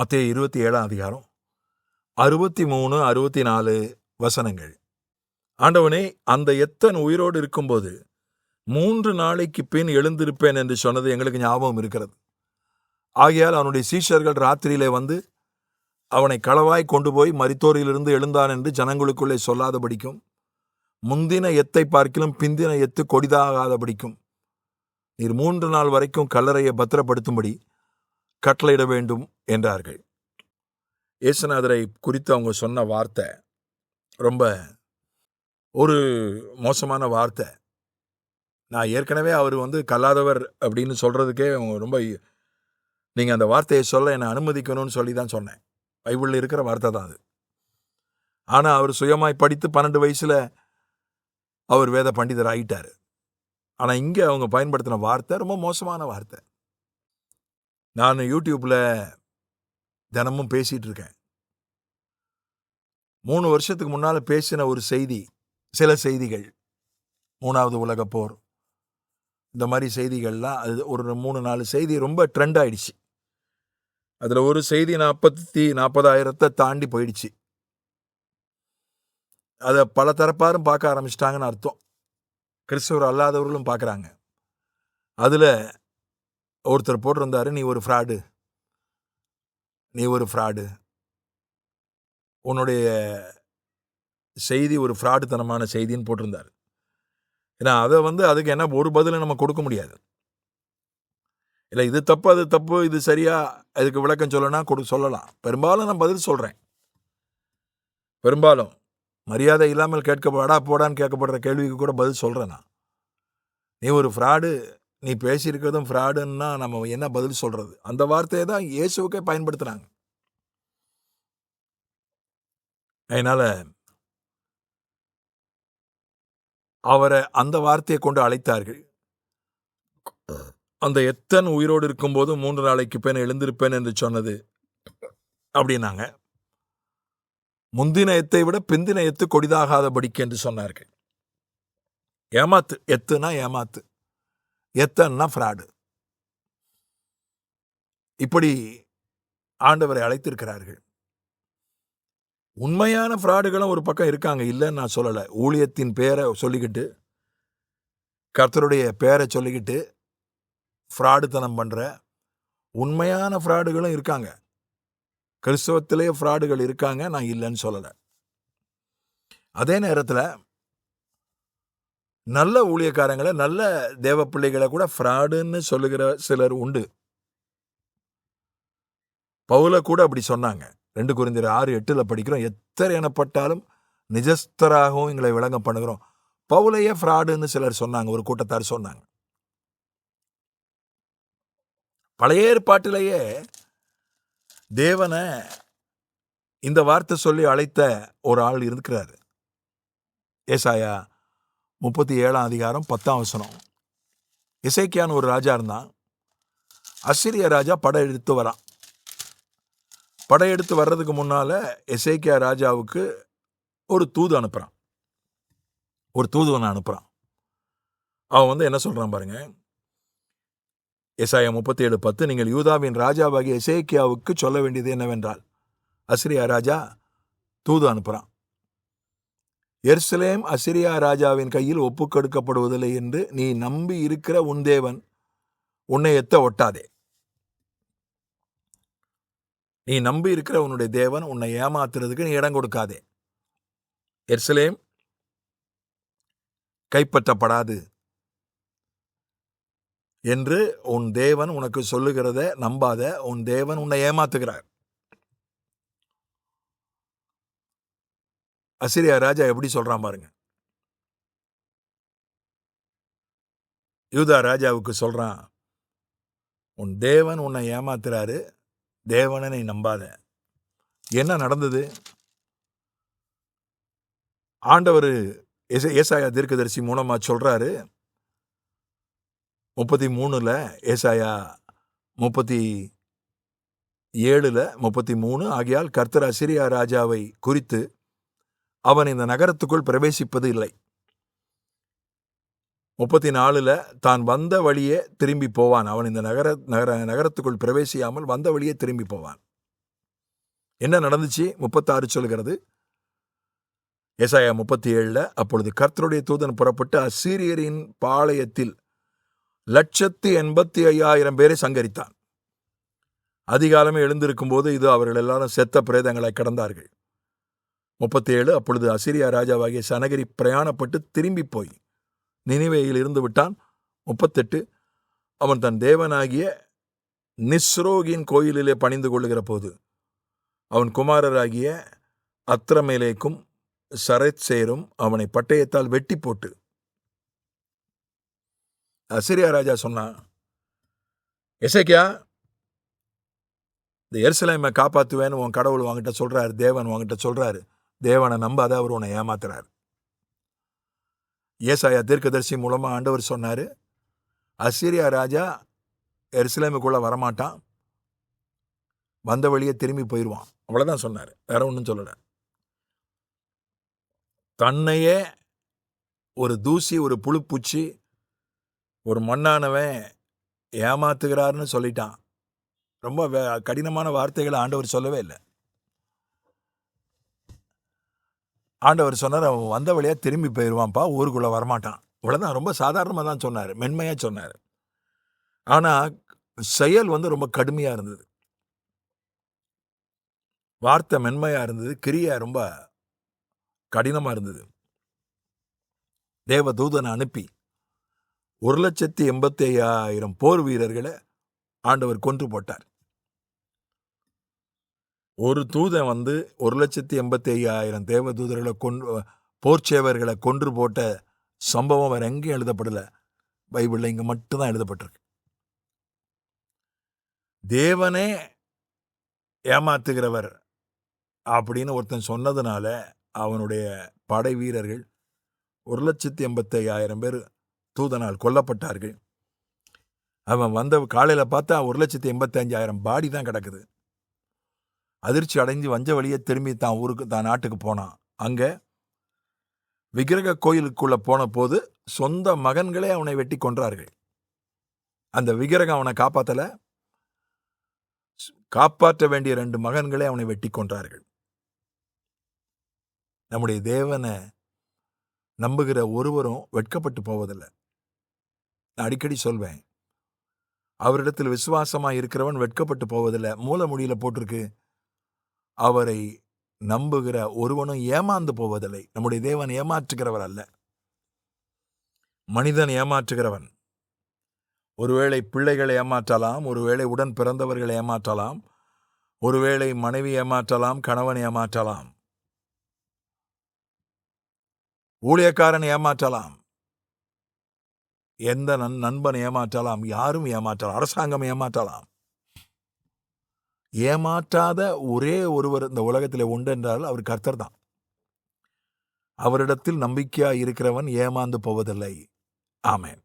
மத்தேயு 27ஆம் அதிகாரம் 63, 64 வசனங்கள். ஆண்டவனே, அந்த எத்தன் உயிரோடு இருக்கும்போது 3 நாளைக்கு பின் எழுந்திருப்பேன் என்று சொன்னது எங்களுக்கு ஞாபகம் இருக்கிறது. ஆகையால் அவனுடைய சீஷர்கள் ராத்திரியிலே வந்து அவனை களவாய் கொண்டு போய் மரித்தோரிலிருந்து எழுந்தான் என்று ஜனங்களுக்குள்ளே சொல்லாதபடிக்கும், முந்தின எத்தை பார்க்கிலும் பிந்தின எத்து கொடிதாகாதபடிக்கும் நீர் 3 நாள் வரைக்கும் கல்லறையை பத்திரப்படுத்தும்படி கட்டளையிட வேண்டும் என்றார்கள். இயேசுநாதரை குறித்து அவங்க சொன்ன வார்த்தை ரொம்ப ஒரு மோசமான வார்த்தை. நான் ஏற்கனவே அவர் கல்லாதவர் அப்படின்னு சொல்கிறதுக்கே ரொம்ப, நீங்கள் அந்த வார்த்தையை சொல்ல என்னை அனுமதிக்கணும்னு சொல்லி தான் சொன்னேன். பைபிளில் இருக்கிற வார்த்தை தான் அது. ஆனால் அவர் சுயமாய் படித்து 12 வயசில் அவர் வேத பண்டிதர் ஆகிட்டார். ஆனால் இங்கே அவங்க பயன்படுத்தின வார்த்தை ரொம்ப மோசமான வார்த்தை. நான் யூடியூப்பில் தினமும் பேசிகிட்டு இருக்கேன். 3 வருஷத்துக்கு முன்னால் பேசின ஒரு செய்தி, சில செய்திகள், 3வது உலகப்போர், இந்த மாதிரி செய்திகள்லாம் அது ஒரு 3-4 செய்தி ரொம்ப ட்ரெண்ட் ஆயிடுச்சு. அதில் ஒரு செய்தி 40,000 தாண்டி போயிடுச்சு. அதை பல தரப்பாரும் பார்க்க ஆரம்பிச்சிட்டாங்கன்னு அர்த்தம். கிறிஸ்தவர் அல்லாதவர்களும் பார்க்குறாங்க. அதில் ஒருத்தர் போட்டிருந்தாரு, நீ ஒரு ஃப்ராடு, உன்னுடைய செய்தி ஒரு ஃப்ராடுத்தனமான செய்தின்னு போட்டிருந்தார். ஏன்னா அதை அதுக்கு என்ன ஒரு பதிலை நம்ம கொடுக்க முடியாது. இல்லை இது தப்பு அது தப்பு, இது சரியா, அதுக்கு விளக்கம் சொல்லனா சொல்லலாம். பெரும்பாலும் நான் பதில் சொல்கிறேன். பெரும்பாலும் மரியாதை இல்லாமல் கேட்கப்படா போடான்னு கேட்கப்படுற கேள்விக்கு கூட பதில் சொல்கிறேன். நான் நீ ஒரு ஃப்ராடு, நீ பேசியிருக்கிறதும் ஃப்ராடுன்னா நம்ம என்ன பதில் சொல்கிறது? அந்த வார்த்தையை தான் இயேசுவுக்கே பயன்படுத்துகிறாங்க. அதனால் அவரை அந்த வார்த்தையை கொண்டு அழைத்தார்கள். அந்த எத்தன் உயிரோடு இருக்கும்போது 3 நாளைக்கு பின் எழுந்திருப்பேன் என்று சொன்னது அப்படின்னாங்க. முந்தின எத்தை விட பிந்தின எத்து கொடிதாகாதபடிக்கு என்று சொன்னார்கள். ஏமாத்து, எத்துனா ஏமாத்து, எத்தன்னா ஃப்ராடு. இப்படி ஆண்டவரை அழைத்திருக்கிறார்கள். உண்மையான ஃப்ராடுகளும் ஒரு பக்கம் இருக்காங்க, இல்லைன்னு நான் சொல்லலை. ஊழியத்தின் பேரை சொல்லிக்கிட்டு, கர்த்தருடைய பேரை சொல்லிக்கிட்டு ஃப்ராடுத்தனம் பண்ணுற உண்மையான ஃப்ராடுகளும் இருக்காங்க. கிறிஸ்தவத்திலே ஃப்ராடுகள் இருக்காங்க, நான் இல்லைன்னு சொல்லலை. அதே நேரத்தில் நல்ல ஊழியக்காரங்களை, நல்ல தேவ பிள்ளைகளை கூட ஃப்ராடுன்னு சொல்லுகிற சிலர் உண்டு. பவுலை கூட அப்படி சொன்னாங்க. 2 கொரிந்தியர் 6:8 படிக்கிறோம், எத்தர் எனப்பட்டாலும் நிஜஸ்தராகவும் எங்களை விளங்க பண்ணுகிறோம். பவுலையே ஃப்ராடுன்னு சிலர் சொன்னாங்க, ஒரு கூட்டத்தார் சொன்னாங்க. பழைய ஏற்பாட்டிலேயே தேவனை இந்த வார்த்தை சொல்லி அழைத்த ஒரு ஆள் இருக்கிறார். ஏசாயா 37ஆம் அதிகாரம் 10ஆம் வசனம். எசேக்கியான்னு ஒரு ராஜா இருந்தான். அசிரிய ராஜா படையெடுத்து வரான். படையெடுத்து வர்றதுக்கு முன்னால் எசேக்கியா ராஜாவுக்கு ஒரு தூதுவனை அனுப்புகிறான். அவன் என்ன சொல்கிறான் பாருங்க. ஏசாயா 37:10, நீங்கள் யூதாவின் ராஜாவாகிய எசேக்கியாவுக்கு சொல்ல வேண்டியது என்னவென்றால், அசிரியா ராஜா தூது அனுப்புகிறான். எருசலேம் அசிரியா ராஜாவின் கையில் ஒப்புக்கொடுக்கப்படுவதில்லை என்று நீ நம்பி இருக்கிற உன் தேவன் உன்னை எத்த ஒட்டாதே. நீ நம்பி இருக்கிற உன்னுடைய தேவன் உன்னை ஏமாத்துறதுக்கு நீ இடம் கொடுக்காதே. எருசலேம் கைப்பற்றப்படாது என்று உன் தேவன் உனக்கு சொல்லுகிறத நம்பாத. உன் தேவன் உன்னை ஏமாத்துகிறார். அசிரியா ராஜா எப்படி சொல்றான் பாருங்க. யூதா ராஜாவுக்கு சொல்றான், உன் தேவன் உன்னை ஏமாத்துறாரு, தேவனை நீ நம்பாத. என்ன நடந்தது? ஆண்டவர் ஏசாயா தீர்க்கதரிசி மூலமா சொல்றாரு. 33 ஏசாயா 37 33, ஆகையால் கர்த்தர் அசிரியா ராஜாவை குறித்து அவன் இந்த நகரத்துக்குள் பிரவேசிப்பது இல்லை. 34 தான் வந்த வழியே திரும்பி போவான். அவன் இந்த நகரத்துக்குள் பிரவேசியாமல் வந்த வழியே திரும்பி போவான். என்ன நடந்துச்சு? 36 சொல்கிறது. ஏசாயா 37, அப்பொழுது கர்த்தருடைய தூதன் புறப்பட்டு அசீரியரின் பாளையத்தில் 185,000 பேரை சங்கரித்தான். அதிகாலமே எழுந்திருக்கும் போது இது அவர்கள் எல்லாரும் செத்த பிரேதங்களை கடந்தார்கள். 37, அப்பொழுது அசீரியா ராஜாவாகிய சனகரி பிரயாணப்பட்டு திரும்பி போய் நினிவேயில் இருந்து விட்டான். 38, அவன் தன் தேவனாகிய நிஸ்ரோகின் கோயிலிலே பணிந்து கொள்ளுகிற போது அவன் குமாரராகிய அத்ரமேலேக்கும் சரத்சேரும் அவனை பட்டயத்தால் வெட்டி போட்டு, அசீரியா ராஜா சொன்னான், எசேக்கியா, இந்த எருசலேமை காப்பாற்றுவேன்னு உன் கடவுள் வாங்கிட்ட சொல்றாரு, தேவன் வாங்கிட்ட சொல்றாரு. தேவனை நம்பாத, அவர் உன்னை ஏமாத்துறாரு. ஏசாயா தீர்க்கதரிசி மூலமா ஆண்டவர் சொன்னாரு, அசீரியா ராஜா எருசலேமுக்குள்ள வரமாட்டான், வந்த வழியே திரும்பி போயிடுவான். அவ்வளவுதான் சொன்னாரு, வேற ஒன்றும் சொல்லல. தன்னையே ஒரு தூசி, ஒரு புழுப்பூச்சி, ஒரு மண்ணானவன் ஏமாத்துகிறாருன்னு சொல்லிட்டான். ரொம்ப கடினமான வார்த்தைகளை ஆண்டவர் சொல்லவே இல்லை. ஆண்டவர் சொன்னார், அவன் வந்த வழியா திரும்பி போயிடுவான்ப்பா, ஊருக்குள்ள வரமாட்டான். இவ்வளவுதான், ரொம்ப சாதாரணமாக தான் சொன்னார், மென்மையா சொன்னார். ஆனா செயல் ரொம்ப கடுமையா இருந்தது. வார்த்தை மென்மையா இருந்தது, கிரியா ரொம்ப கடினமா இருந்தது. தேவ தூதனை அனுப்பி 185,000 போர் வீரர்களை ஆண்டவர் கொன்று போட்டார். ஒரு தூதன் 185,000 தேவ தூதர்களை போர்ச்சேவர்களை கொன்று போட்ட சம்பவம் வேற எங்கேயும் எழுதப்படல. பைபிள்ல இங்க மட்டும்தான் எழுதப்பட்டிருக்கு. தேவனே ஏமாத்துகிறவர் அப்படின்னு ஒருத்தன் சொன்னதுனால அவனுடைய படை வீரர்கள் 185,000 பேர் தூதனால் கொல்லப்பட்டார்கள். அவன் காலையில பார்த்தா 185,000 பாடி தான் கிடக்குது. அதிர்ச்சி அடைஞ்சு வஞ்ச வழியே திரும்பி தான் நாட்டுக்கு போனான். அங்க விக்கிரக கோயிலுக்குள்ள போன போது சொந்த மகன்களே அவனை வெட்டி கொன்றார்கள். அந்த விக்கிரகம் அவனை காப்பாத்தல, காப்பாற்ற வேண்டிய 2 மகன்களே அவனை வெட்டி கொன்றார்கள். நம்முடைய தேவனை நம்புகிற ஒருவரும் வெட்கப்பட்டு போவதில்லை. நான் அடிக்கடி சொல்வேன், அவரிடத்தில் விசுவாசமா இருக்கிறவன் வெட்கப்பட்டு போவதில்லை. மூலமொழியில போட்டிருக்கு, அவரை நம்புகிற ஒருவனும் ஏமாந்து போவதில்லை. நம்முடைய தேவன் ஏமாற்றுகிறவர் அல்ல, மனிதன் ஏமாற்றுகிறவன். ஒருவேளை பிள்ளைகளை ஏமாற்றலாம், ஒருவேளை உடன் பிறந்தவர்களை ஏமாற்றலாம், ஒருவேளை மனைவி ஏமாற்றலாம், கணவன் ஏமாற்றலாம், ஊழியக்காரன் ஏமாற்றலாம், எந்த நண்பன் ஏமாற்றலாம், யாரும் ஏமாற்றலாம், அரசாங்கம் ஏமாற்றலாம். ஏமாற்றாத ஒரே ஒருவர் இந்த உலகத்தில் உண்டு என்றால் அவர் கர்த்தர் தான். அவரிடத்தில் நம்பிக்கையா இருக்கிறவன் ஏமாந்து போவதில்லை. ஆமென்.